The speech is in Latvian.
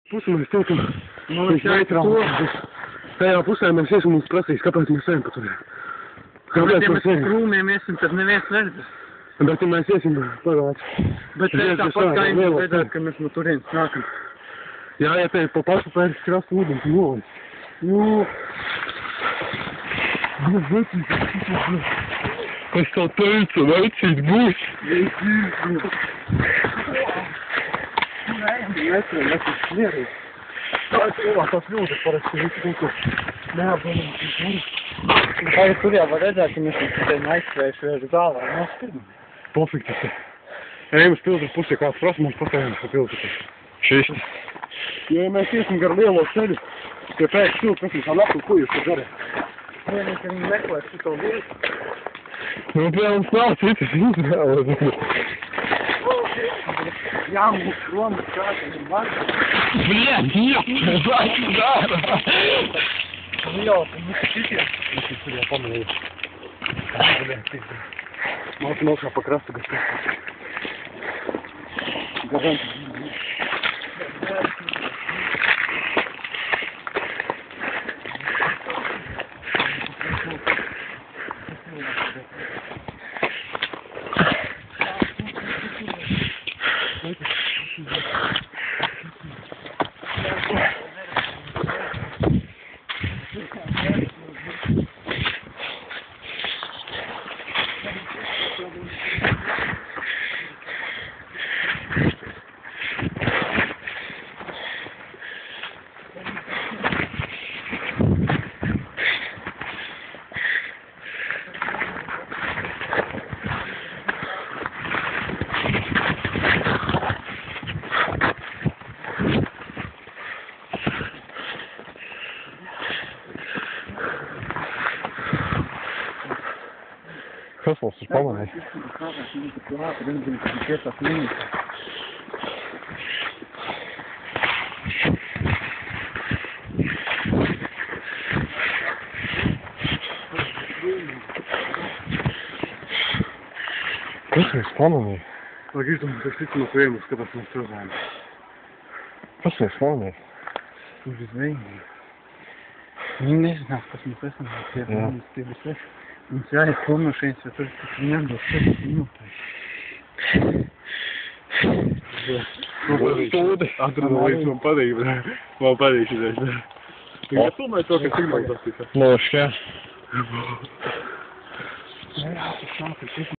Pusi mēs tiltam, viņš neitrāli. Tajā pusē mēs iesim mums prasīs, kāpēc mēs ejam pa tur. Kāpēc mēs ejam? Krūmiem iesim, tad neviens neredzēs. Bet ja mēs iesim pagāds. Bet tāpat kā jums redzēt, ka mēs no turienes nākam. Jā, ja te pa pašu pēc krastu ūdens nolaiz. Nu... Es tev teicu, vecīt būs. Mēs esam smierīgi. Tā ir cilvēks, tās ļūdas parasti visu kultu. Neapdomīgi. Tagad tur jau var redzēt, ka mēs esam aizsvējuši vērš galvā. Nospirmi. Pofik tas ir. Ejam uz pilsētas pusē, kāds prasa mums patējām pa pilsētas. Šis. Ja mēs iesim gar lielo ceļu, pie pēc pilsētas, kas mums nāku, ko jūs tur darāt? Vienīgi, ka viņi meklēs šito vietu. Nu, pie mums nav citas izvēles. Jā, mums romas kāds ir vārds. Blien, vai dara? Jā, mums ir šitie. Mēs tur jau pamanīju. Māc nokā pa krastu, kas tas. Garant. Kas mums ir pamanījis? Kas mēs pamanīja? Lai izdomāt, es ticu no tēmas, kāpēc mēs strādājam. Kas mēs pamanīja? Tur ir zvejīgi. Viņi nezinās, kas mēs esam. Tie visi. Mums jāiet prom no šeit, jo tur ir tik jādos 7 minūtēs. Stūdi. Atradu līdz man patīk, bet man patīk šitais. Viņa filmē to, ka signāls tas ir. Loši, jā. Jā, tas nāk,